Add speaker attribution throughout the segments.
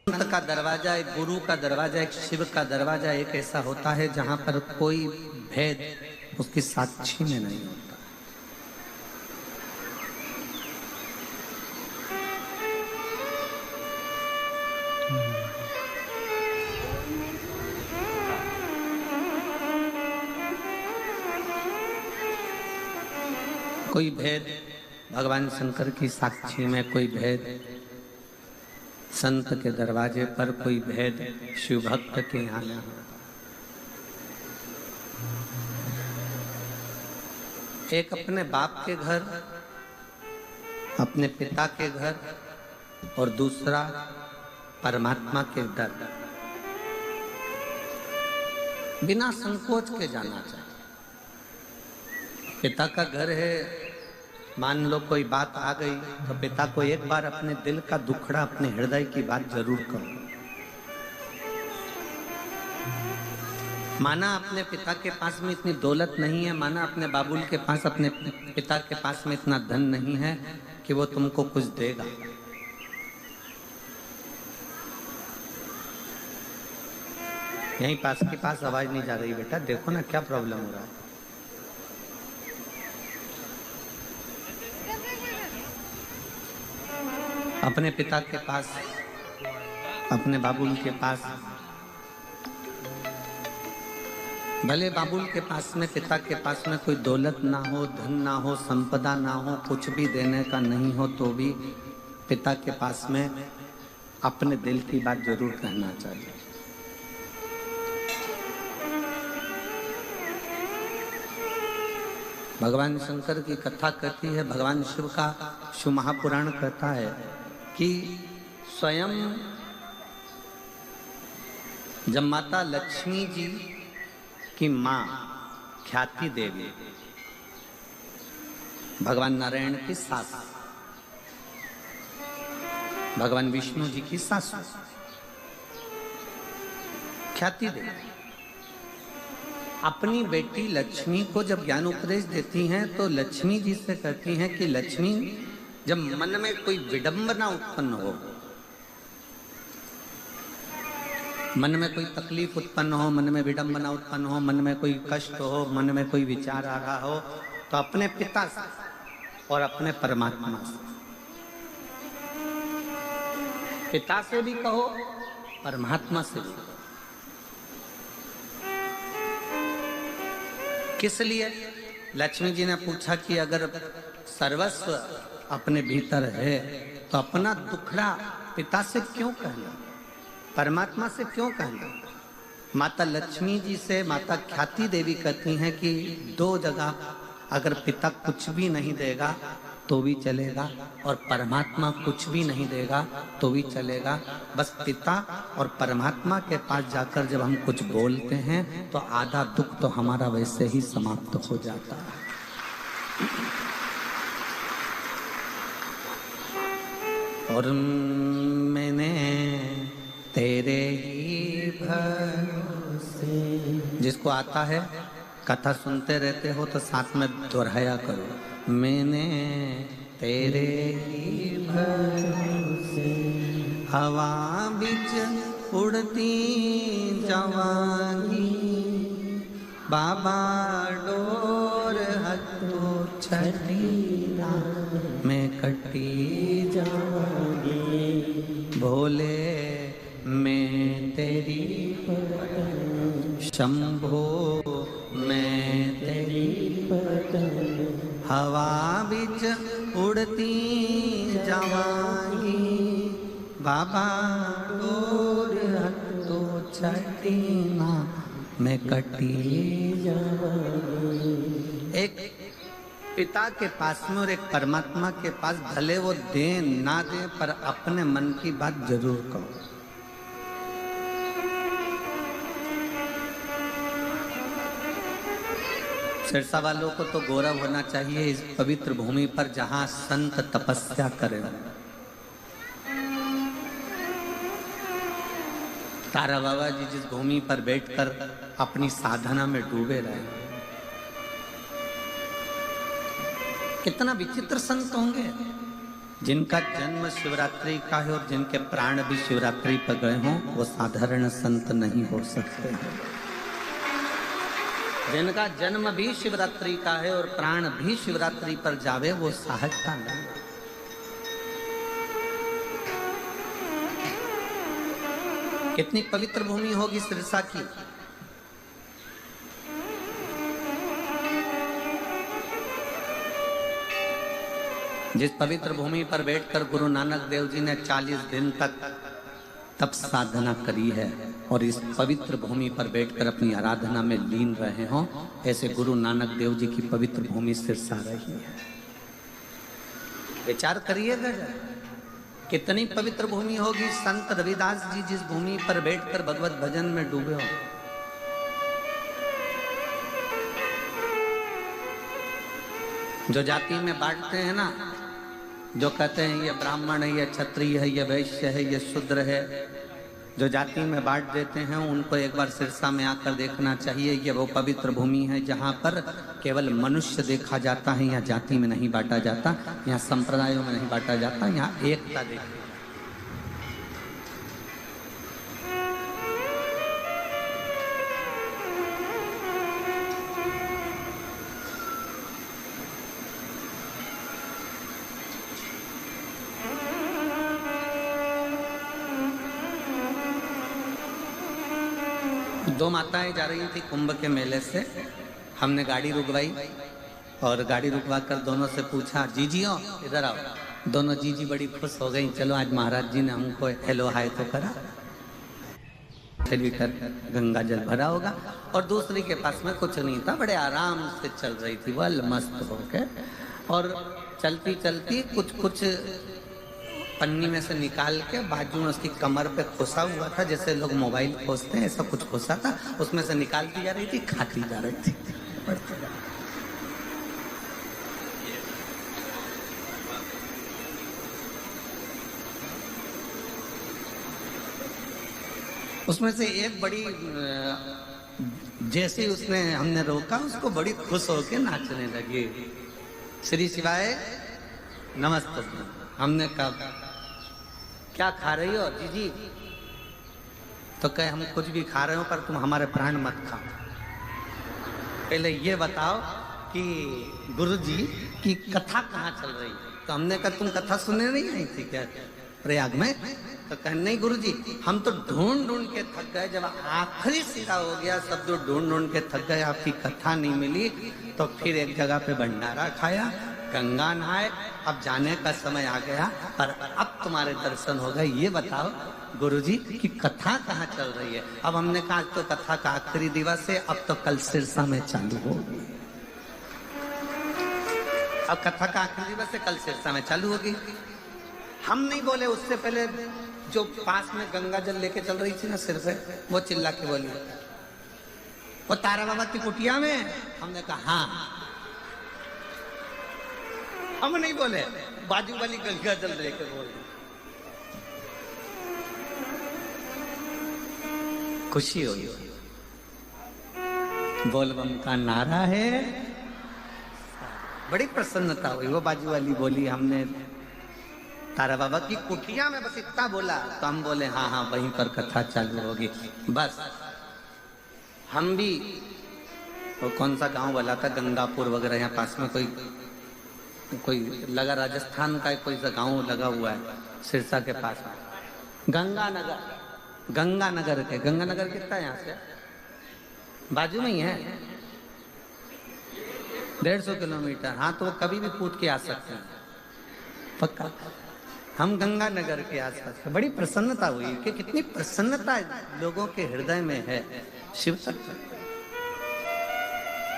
Speaker 1: संत का दरवाजा, एक गुरु का दरवाजा, एक शिव का दरवाजा एक ऐसा होता है जहां पर कोई भेद उसकी साक्षी में नहीं होता। कोई भेद भगवान शंकर की साक्षी में, कोई भेद संत के दरवाजे पर, कोई भेद शिव भक्त के यहाँ नहीं। एक अपने बाप के घर, अपने पिता के घर, और दूसरा परमात्मा के दर। बिना संकोच के जाना चाहिए। पिता का घर है, मान लो कोई बात आ गई तो पिता को एक बार अपने दिल का दुखड़ा, अपने हृदय की बात जरूर कहो। माना अपने पिता के पास में इतनी दौलत नहीं है, माना अपने बाबुल के पास, अपने पिता के पास में इतना धन नहीं है कि वो तुमको कुछ देगा। यहीं पास के पास आवाज नहीं जा रही बेटा, देखो ना क्या प्रॉब्लम हो रहा है। अपने पिता के पास, अपने बाबुल के पास, भले बाबुल के पास में, पिता के पास में कोई दौलत ना हो, धन ना हो, संपदा ना हो, कुछ भी देने का नहीं हो, तो भी पिता के पास में अपने दिल की बात जरूर कहना चाहिए। भगवान शंकर की कथा कहती है, भगवान शिव का शिव महापुराण कहता है कि स्वयं जब माता लक्ष्मी जी की माँ ख्याति देवी, भगवान नारायण की सास, भगवान विष्णु जी की सासू ख्याति देवी अपनी बेटी लक्ष्मी को जब ज्ञान उपदेश देती हैं तो लक्ष्मी जी से कहती हैं कि लक्ष्मी, जब मन में कोई विडंबना उत्पन्न हो, मन में कोई तकलीफ उत्पन्न हो, मन में विडंबना उत्पन्न हो, मन में कोई कष्ट हो, मन में कोई विचार आ रहा हो, तो अपने पिता से और अपने परमात्मा से, पिता से भी कहो, परमात्मा से भी कहो। किस लिए? लक्ष्मी जी ने पूछा कि अगर सर्वस्व अपने भीतर है तो अपना दुखड़ा पिता से क्यों कहना, परमात्मा से क्यों कहना। माता लक्ष्मी जी से माता ख्याति देवी कहती हैं कि दो जगह अगर पिता कुछ भी नहीं देगा तो भी चलेगा, और परमात्मा कुछ भी नहीं देगा तो भी चलेगा। बस पिता और परमात्मा के पास जाकर जब हम कुछ बोलते हैं तो आधा दुख तो हमारा वैसे ही समाप्त हो जाता है। और मैंने तेरे ही भरोसे, जिसको आता है कथा सुनते रहते हो तो साथ में दोहराया करो, मैंने तेरे ही भरोसे हवा बिच उड़ती जवानी, बाबा डोर हथो छठीना मैं कटी जाऊंगी, भोले मैं तेरी पतन, शंभो मैं तेरी पतन, हवा बिच उड़ती जवानी, बाबा डोर हथो छठीना मैं कटी जाऊंगी। एक पिता के पास में और एक परमात्मा के पास, भले वो दे ना दे पर अपने मन की बात जरूर कहो। सिरसा वालों को तो गौरव होना चाहिए इस पवित्र भूमि पर जहां संत तपस्या करें। तारा बाबा जी जिस भूमि पर बैठकर अपनी साधना में डूबे रहे, कितना विचित्र संत होंगे। जिनका जन्म शिवरात्रि का है और जिनके प्राण भी शिवरात्रि पर गए हों वो साधारण संत नहीं हो सकते। जिनका जन्म भी शिवरात्रि का है और प्राण भी शिवरात्रि पर जावे वो सहजता नहीं। कितनी पवित्र भूमि होगी सिरसा की। जिस पवित्र भूमि पर बैठकर गुरु नानक देव जी ने 40 दिन तक तप साधना करी है और इस पवित्र भूमि पर बैठकर अपनी आराधना में लीन रहे हों, ऐसे गुरु नानक देव जी की पवित्र भूमि सिरसा रही है। विचार करिएगा कितनी पवित्र भूमि होगी। संत रविदास जी जिस भूमि पर बैठकर भगवत भजन में डूबे हो, जो जाति में बांटते हैं ना, जो कहते हैं ये ब्राह्मण है, ये क्षत्रिय है, ये वैश्य है, ये शूद्र है, जो जाति में बांट देते हैं उनको एक बार सिरसा में आकर देखना चाहिए। ये वो पवित्र भूमि है जहाँ पर केवल मनुष्य देखा जाता है। यहाँ जाति में नहीं बांटा जाता, यहाँ संप्रदायों में नहीं बांटा जाता, यहाँ एकता देखी। दो माताएं जा रही थी कुंभ के मेले से। हमने गाड़ी रुकवाई और गाड़ी रुकवा कर दोनों से पूछा, जीजियो इधर आओ। दोनों जीजी बड़ी खुश हो गई, चलो आज महाराज जी ने हमको हेलो हाय तो करा, कर गंगा जल भरा होगा। और दूसरी के पास में कुछ नहीं था, बड़े आराम से चल रही थी वह मस्त होकर। और चलती चलती कुछ पन्नी में से निकाल के बाजू में उसकी कमर पे खोसा हुआ था, जैसे लोग मोबाइल खोसते हैं ऐसा कुछ खोसा था, उसमें से निकालती जा रही थी, खाती जा रही थी। उसमें से एक बड़ी जैसे उसने हमने रोका उसको बड़ी खुश होकर नाचने लगी। श्री शिवाय नमस्ते। हमने कहा क्या खा रही हो जीजी? तो कहे हम कुछ भी खा रहे हो पर तुम हमारे प्राण मत खाओ। पहले ये बताओ कि गुरुजी की कथा कहाँ चल रही है? तो हमने कहा तुम कथा सुनने नहीं आई थी क्या प्रयाग में? तो कहे नहीं गुरुजी हम तो ढूंढ ढूंढ के थक गए, जब आखिरी सिरा हो गया सब तो ढूंढ ढूंढ के थक गए, आपकी कथा नहीं मिली तो फिर एक जगह पे भंडारा खाया, गंगा नहाए, अब जाने का समय आ गया पर अब तुम्हारे दर्शन हो गए। ये बताओ गुरुजी की कथा कहाँ चल रही है? अब हमने कहा तो कथा का आखिरी दिवस है, अब तो कल सिरसा में चालू होगी। अब कथा का आखिरी दिवस है, कल सिरसा में चालू होगी। हम नहीं बोले, उससे पहले जो पास में गंगा जल लेके चल रही थी ना सिर पे, वो चिल्ला के बोली वो तारा बाबा की कुटिया में। हमने कहा हाँ। हम नहीं बोले, बाजू वाली गंगा जल लेके बोल। खुशी हुई, बोलबम का नारा है, बड़ी प्रसन्नता हुई। वो बाजू वाली बोली हमने तारा बाबा की कुटिया में बस इतना बोला, तो हम बोले हाँ हाँ वहीं पर कथा चालू होगी। बस हम भी, वो कौन सा गांव वाला था गंगापुर वगैरह, यहाँ पास में कोई लगा, राजस्थान का कोई सा गांव लगा हुआ है सिरसा के पास में, गंगानगर कितना है यहाँ से? बाजू में ही है, 150 किलोमीटर। हाँ तो वो कभी भी कूद के आ सकते हैं पक्का। हम गंगानगर के आसपास। बड़ी प्रसन्नता हुई कि कितनी प्रसन्नता लोगों के हृदय में है शिव तत्व।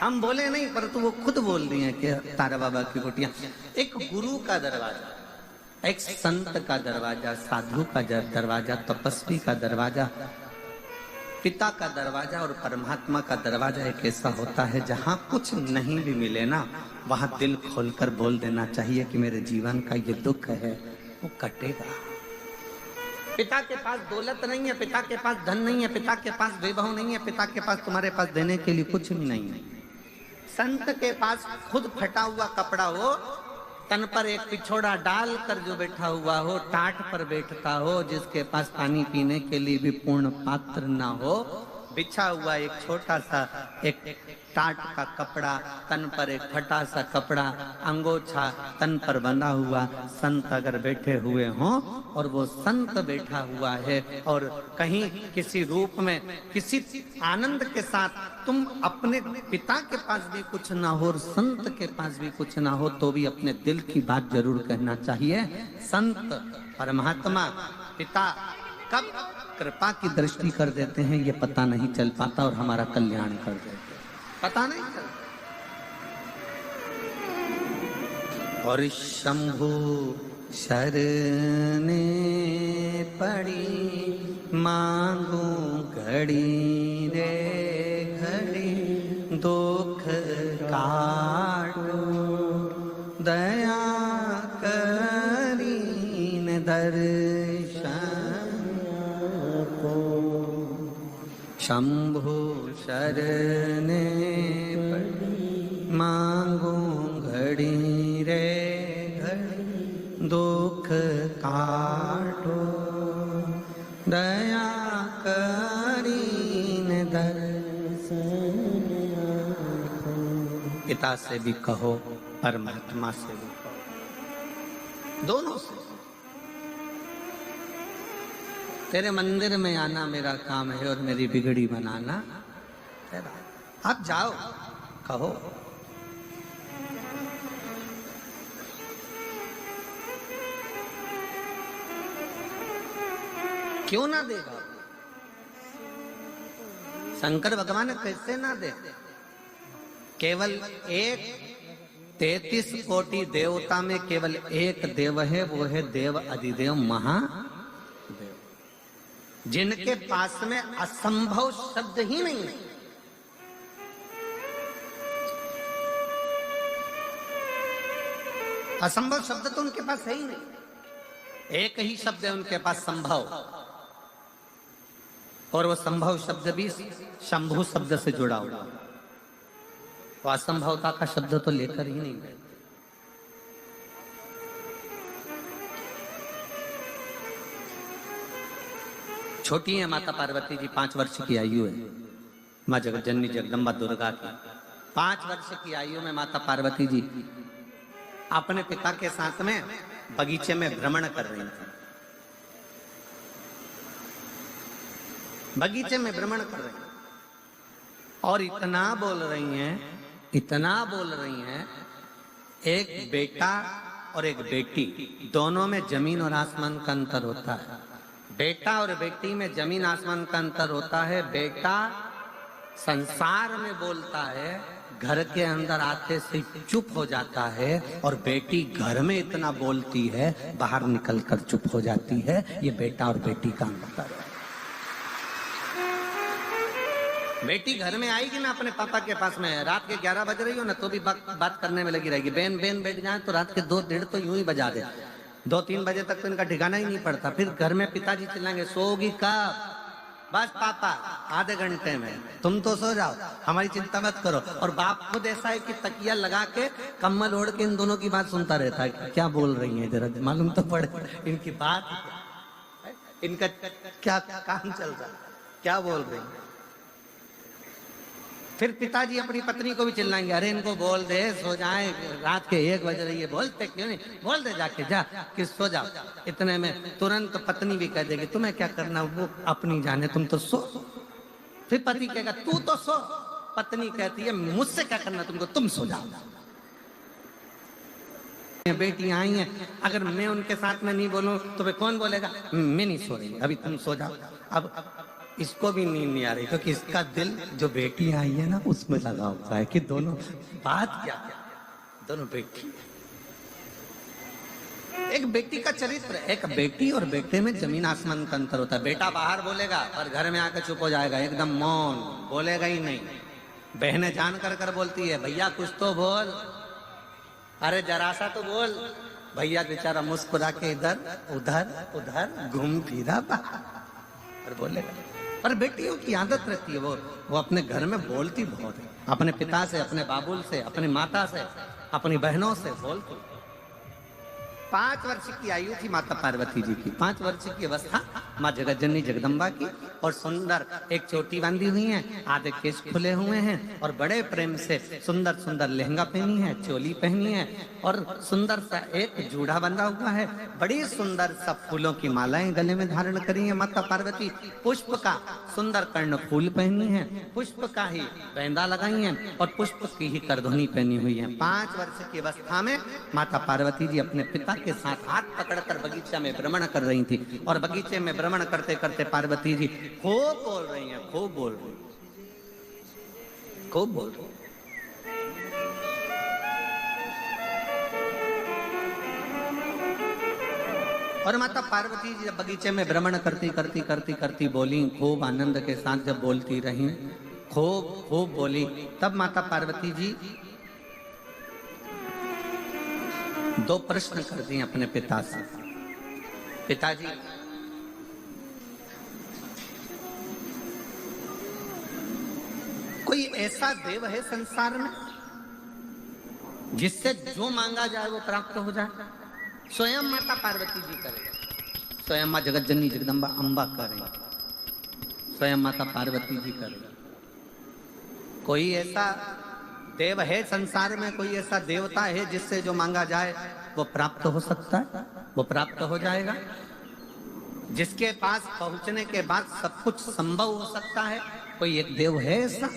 Speaker 1: हम बोले नहीं परंतु वो खुद बोल रही हैं कि तारा बाबा की कुटिया एक गुरु का दरवाजा, एक संत का दरवाजा, साधु का दरवाजा, तपस्वी का दरवाजा, पिता का दरवाजा और परमात्मा का दरवाजा एक ऐसा होता है जहाँ कुछ नहीं भी मिले ना, वहाँ दिल खोलकर बोल देना चाहिए कि मेरे जीवन का ये दुख है वो कटेगा। पिता के पास दौलत नहीं है, पिता के पास धन नहीं है, पिता के पास वैभव नहीं है, पिता के पास तुम्हारे पास देने के लिए कुछ भी नहीं है। संत के पास खुद फटा हुआ कपड़ा हो तन पर एक पिछोड़ा डाल कर जो बैठा हुआ हो, टाट पर बैठता हो, जिसके पास पानी पीने के लिए भी पूर्ण पात्र ना हो, बिछा हुआ एक छोटा सा एक टाट का कपड़ा, तन पर एक फटा सा कपड़ा, अंगोछा तन पर बंधा हुआ संत अगर बैठे हुए हों और वो संत बैठा हुआ है और कहीं किसी रूप में किसी आनंद के साथ तुम अपने पिता के पास भी कुछ ना हो और संत के पास भी कुछ ना हो तो भी अपने दिल की बात जरूर कहना चाहिए। संत परमात्मा पिता कब कृपा की दृष्टि कर देते हैं ये पता नहीं चल पाता और हमारा कल्याण कर देते हैं, पता नहीं चलता। और शंभु शरणे पड़ी मांगू घड़ी रे घड़ी, दुख काटो दया करीन दर्शन को। शंभु शरणे पड़ी मांगू घड़ी रे घड़ी, दुख काटो दया करीन दर्शन को। पिता से भी कहो, परमात्मा से भी कहो, दोनों से। तेरे मंदिर में आना मेरा काम है और मेरी बिगड़ी बनाना तेरा। आप जाओ, कहो। क्यों ना देगा? शंकर भगवान कैसे ना दे? केवल एक 33 कोटि देवता में केवल एक देव है, वो है देव अधिदेव महादेव, जिनके पास में असंभव शब्द ही नहीं है। असंभव शब्द तो उनके पास है ही नहीं। एक ही शब्द है उनके पास, संभव, और वो संभव शब्द भी शंभु शब्द से जुड़ा हुआ। वो असंभवता का शब्द तो लेकर ही नहीं गए। छोटी है माता पार्वती जी, 5 वर्ष की आयु है। माँ जगत जननी जगदम्बा दुर्गा की 5 वर्ष की आयु में माता पार्वती जी अपने पिता के साथ में बगीचे में भ्रमण कर रही थी। बगीचे में भ्रमण कर रही हैं और इतना बोल रही हैं, इतना बोल रही हैं, एक बेटा और एक बेटी, दोनों में जमीन और आसमान का अंतर होता है। बेटा और बेटी में जमीन आसमान का अंतर होता है। बेटा संसार में बोलता है, घर के अंदर आते से चुप हो जाता है, और बेटी घर में इतना बोलती है, बाहर निकलकर चुप हो जाती है। ये बेटा और बेटी का अंतर है। बेटी घर में आएगी ना अपने पापा के पास में, रात के 11 बज रही हो ना तो भी बात करने में लगी रहेगी। बेन बेन बैठ जाए तो रात के 2-1:30 तो यूं ही बजा दे। 2-3 बजे तक तो इनका ठिकाना ही नहीं पड़ता। फिर घर में पिताजी चिल्लाएंगे, सोगी कब? बस पापा आधे घंटे में, तुम तो सो जाओ, हमारी चिंता मत करो। और बाप खुद ऐसा है कि तकिया लगा के कम्बल ओढ़ के इन दोनों की बात सुनता रहता है। क्या बोल रही है जरा मालूम तो पड़े, इनकी बात, इनका क्या काम चल रहा है, क्या बोल रही है। फिर पिताजी अपनी पत्नी को भी चिल्लाएंगे, अरे इनको बोल दे सो जाए, रात के 1 बज रही है। बोलते क्यों नहीं? बोल दे जाके, जा कि सो जाओ। इतने में तुरंत पत्नी भी कह देगी, तुम्हें क्या करना, वो अपनी जाने, तुम तो सो। फिर पति कहेगा, तू तो सो। पत्नी कहती है, मुझसे क्या करना तुमको, तुम सो जाओ। बेटियां आई हैं, अगर मैं उनके साथ में नहीं बोलूं तो वे कौन बोलेगा, मैं नहीं सो रही, अभी तुम सो जाओ। अब इसको भी नींद नहीं आ रही क्योंकि इसका दिल जो बेटी आई है ना उसमें लगा हुआ है कि दोनों बात क्या, दोनों बेटी। एक बेटी का चरित्र, एक बेटी और बेटे में जमीन आसमान का अंतर होता है। बेटा बाहर बोलेगा पर घर में आकर चुप हो जाएगा, एकदम मौन, बोलेगा ही नहीं। बहनें जान कर बोलती है, भैया कुछ तो बोल, अरे जरा सा तो बोल। भैया बेचारा मुस्कुरा के इधर उधर उधर घूम फिरा और बोलेगा। पर बेटियों की आदत रहती है, वो अपने घर में बोलती बहुत है, अपने पिता से, अपने बाबुल से, अपनी माता से, अपनी बहनों से बोलती। 5 वर्ष की आयु थी माता पार्वती जी की, 5 वर्ष की अवस्था माँ जगतजननी जगदम्बा की, और सुंदर एक चोटी बांधी हुई है, आधे केश खुले हुए हैं, और बड़े प्रेम से सुंदर सुंदर लहंगा पहनी है, चोली पहनी है, और सुंदर सा एक जूड़ा बंधा हुआ है, बड़ी सुंदर सब फूलों की मालाएं गले में धारण करी है माता पार्वती, पुष्प का सुंदर कर्ण फूल पहनी है, पुष्प का ही बैंदा लगाई है, और पुष्प की ही करधुनी पहनी हुई है। 5 वर्ष की अवस्था में माता पार्वती जी अपने पिता के साथ हाथ पकड़कर बगीचा में भ्रमण कर रही थी, और बगीचे में भ्रमण करते करते पार्वती जी खूब बोल रही हैं, खूब बोल रही, खूब बोल रही। और माता पार्वती जी जब बगीचे में भ्रमण करती बोली, खूब आनंद के साथ जब बोलती रही, खूब खूब बोली, तब माता पार्वती जी 2 प्रश्न कर दिए अपने पिता से। पिताजी, कोई ऐसा देव है संसार में जिससे जो मांगा जाए वो प्राप्त हो जाए? स्वयं माता पार्वती जी करें, स्वयं माँ जगतजननी जगदम्बा अम्बा करें, स्वयं माता पार्वती जी करें। कोई ऐसा देव है संसार में, कोई ऐसा देवता है जिससे जो मांगा जाए वो प्राप्त हो सकता है, वो प्राप्त हो जाएगा, जिसके पास पहुंचने के बाद सब कुछ संभव हो सकता है? कोई एक देव है ऐसा?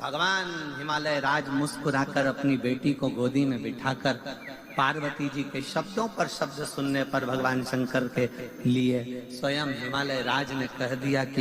Speaker 1: भगवान हिमालय राज मुस्कुराकर अपनी बेटी को गोदी में बिठाकर पार्वती जी के शब्दों पर शब्द सुनने पर भगवान शंकर के लिए स्वयं हिमालय राज ने कह दिया कि